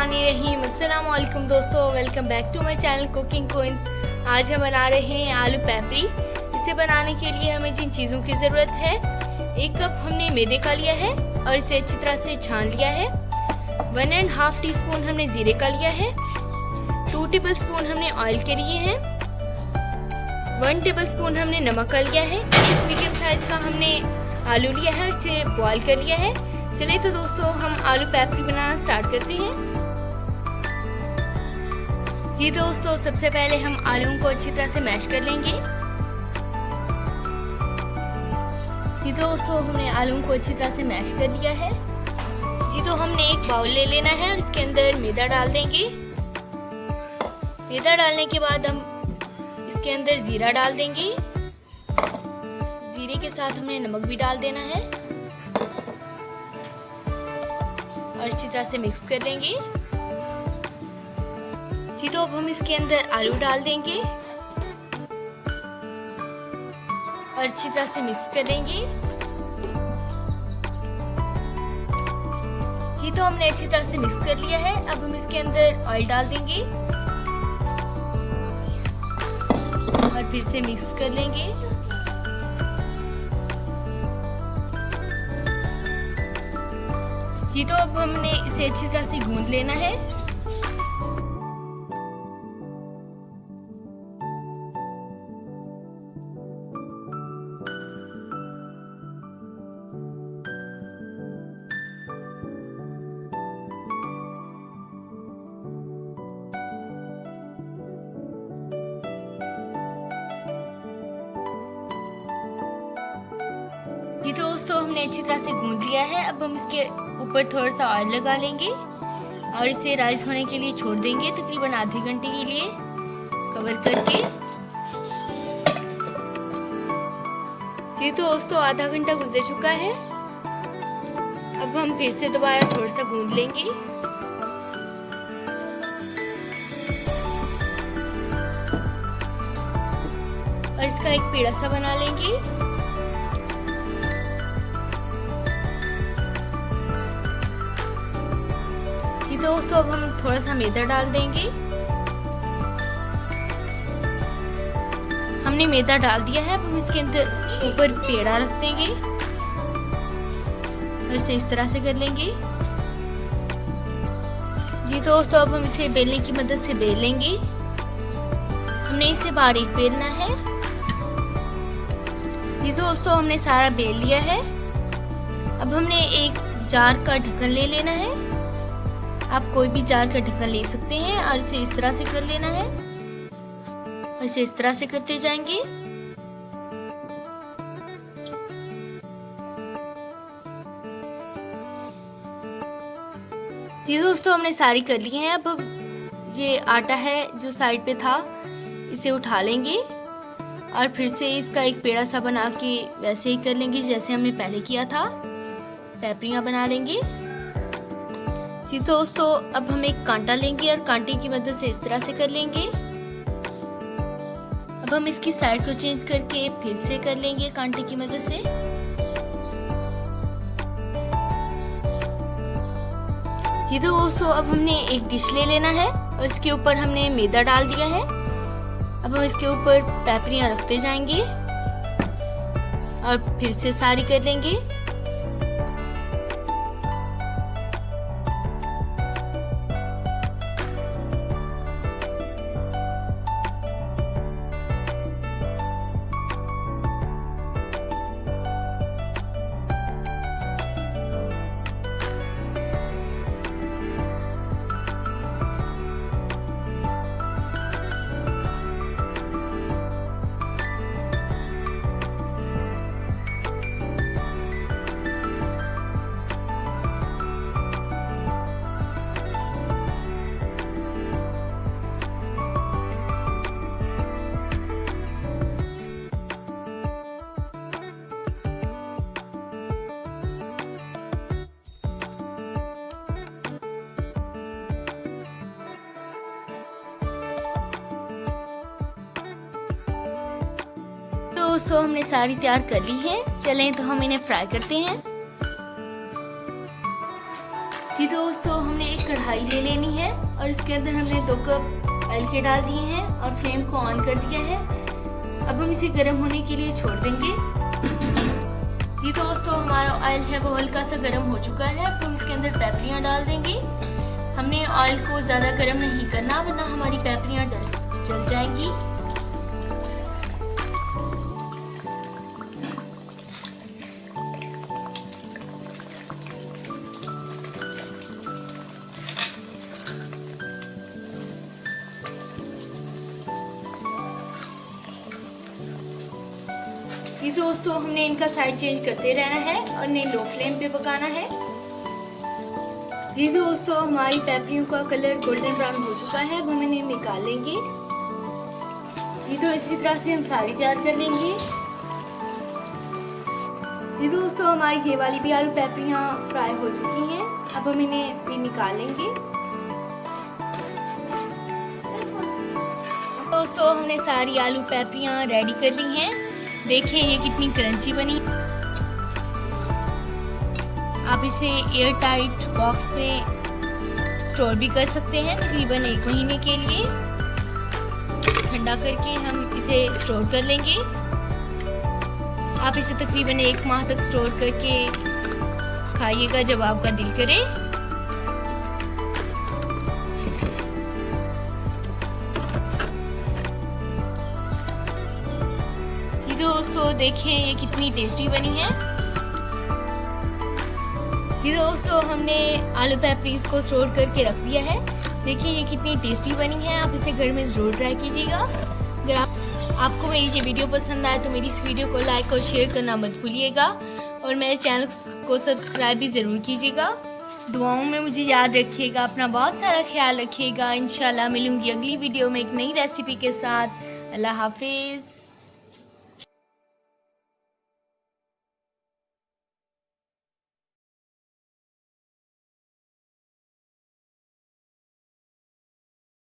बिस्मिल्लाहिर्रहमानिर्रहीम। अस्सलाम वालेकुम दोस्तों, welcome back to my channel cooking queens. आज हम बना रहे हैं आलू पैपरी। इसे बनाने के लिए हमें जिन चीज़ों की ज़रूरत है, 1 कप हमने मैदे का लिया है और इसे अच्छी तरह से छान लिया है। 1.5 टीस्पून हमने जीरे का लिया है। 2 टेबलस्पून हमने ऑयल के लिए हैं। 1 टेबलस्पून हमने नमक का लिया है। 1 मीडियम साइज़ का हमने आलू लिया है और इसे बॉईल कर लिया है। चलिए तो दोस्तों हम आलू पैपरी बनाना स्टार्ट करते हैं। जी दोस्तों, सबसे पहले हम आलूओं को अच्छी तरह से मैश कर लेंगे। जी दोस्तों, हमने आलूओं को अच्छी तरह से मैश कर लिया है। जी तो हमने एक बाउल ले लेना है और इसके अंदर मैदा डाल देंगे। मैदा डालने के बाद हम इसके अंदर जीरा डाल देंगे। जीरे के साथ हमने नमक भी डाल देना है और अच्छी तरह से मिक्स कर लेंगे। जी तो अब हम इसके अंदर आलू डाल देंगे और अच्छी तरह से मिक्स कर लेंगे। जी तो हमने अच्छी तरह से मिक्स कर लिया है। अब हम इसके अंदर ऑयल डाल देंगे और फिर से मिक्स कर लेंगे। जी तो अब हमने इसे अच्छी तरह से गूंद लेना है। जी तो दोस्तों, हमने अच्छी तरह से गूंद लिया है। अब हम इसके ऊपर थोड़ा सा ऑयल लगा लेंगे और इसे राइस होने के लिए छोड़ देंगे, तकरीबन आधे घंटे के लिए कवर करके। जी तो दोस्तों, आधा घंटा गुजर चुका है। अब हम फिर से दोबारा थोड़ा सा गूंद लेंगे। और इसका एक पेड़ा सा बना लेंगे। तो दोस्तों, अब हम थोड़ा सा मैदा डाल देंगे। हमने मैदा डाल दिया है। अब हम इसके अंदर ऊपर पेड़ा रख देंगे और इसे इस तरह से कर लेंगे। जी तो दोस्तों, अब हम इसे बेलने की मदद से बेल लेंगे। हमने इसे बारीक बेलना है। जी तो दोस्तों, हमने सारा बेल लिया है। अब हमने एक जार का ढक्कन ले लेना है। आप कोई भी जार का ढक्कन ले सकते हैं और इसे इस तरह से कर लेना है और इसे इस तरह से करते जाएंगे। जी दोस्तों, हमने सारी कर ली हैं। अब ये आटा है जो साइड पे था, इसे उठा लेंगे और फिर से इसका एक पेड़ा सा बना के वैसे ही कर लेंगे जैसे हमने पहले किया था। पैपरियां बना लेंगे। जी तो दोस्तों, अब हम एक कांटा लेंगे और कांटे की मदद से इस तरह से कर लेंगे। अब हम इसकी साइड को चेंज करके फिर से कर लेंगे कांटे की मदद से। जी तो दोस्तों, अब हमने एक डिश ले लेना है और इसके ऊपर हमने मैदा डाल दिया है। अब हम इसके ऊपर पैपरियां रखते जाएंगे और फिर से सारी कर लेंगे। दोस्तों, हमने सारी तैयार कर ली है। चलें तो हम इन्हें फ्राई करते हैं। जी दोस्तों, हमने एक कढ़ाई ले लेनी है और इसके अंदर हमने 2 कप ऑयल के डाल दिए हैं और फ्लेम को ऑन कर दिया है। अब हम इसे गर्म होने के लिए छोड़ देंगे। जी दोस्तों, हमारा ऑयल है वो हल्का सा गर्म हो चुका है। अब हम इसके अंदर पेपरियाँ डाल देंगे। हमने ऑयल को ज़्यादा गर्म नहीं करना वरना हमारी पेपरियाँ जल जाएंगी। ये दोस्तों, हमने इनका साइड चेंज करते रहना है और इन्हें लो फ्लेम पे पकाना है। जी दोस्तों, हमारी पेपरियों का कलर गोल्डन ब्राउन हो चुका है। अब हम इन्हें निकाल लेंगे। ये तो इसी तरह से हम सारी तैयार कर लेंगे। जी दोस्तों, हमारी ये वाली भी आलू पेपरियाँ फ्राई हो चुकी हैं। अब हम इन्हें भी निकाल लेंगे। दोस्तों, हमने सारी आलू पेपरियाँ रेडी कर ली हैं। देखिए ये कितनी क्रंची बनी। आप इसे एयर टाइट बॉक्स में स्टोर भी कर सकते हैं तकरीबन 1 महीने के लिए। ठंडा करके हम इसे स्टोर कर लेंगे। आप इसे तकरीबन 1 माह तक स्टोर करके खाइएगा जब आपका दिल करे। दोस्तों देखें ये कितनी टेस्टी बनी है। जी दोस्तों, हमने आलू पेपरीज को स्टोर करके रख दिया है। देखिए ये कितनी टेस्टी बनी है। आप इसे घर में ज़रूर ट्राई कीजिएगा। अगर आपको मेरी ये वीडियो पसंद आए तो मेरी इस वीडियो को लाइक और शेयर करना मत भूलिएगा और मेरे चैनल को सब्सक्राइब भी ज़रूर कीजिएगा। दुआओं में मुझे याद रखिएगा। अपना बहुत सारा ख्याल रखिएगा। इंशाल्लाह मिलूंगी अगली वीडियो में एक नई रेसिपी के साथ। अल्लाह हाफिज़।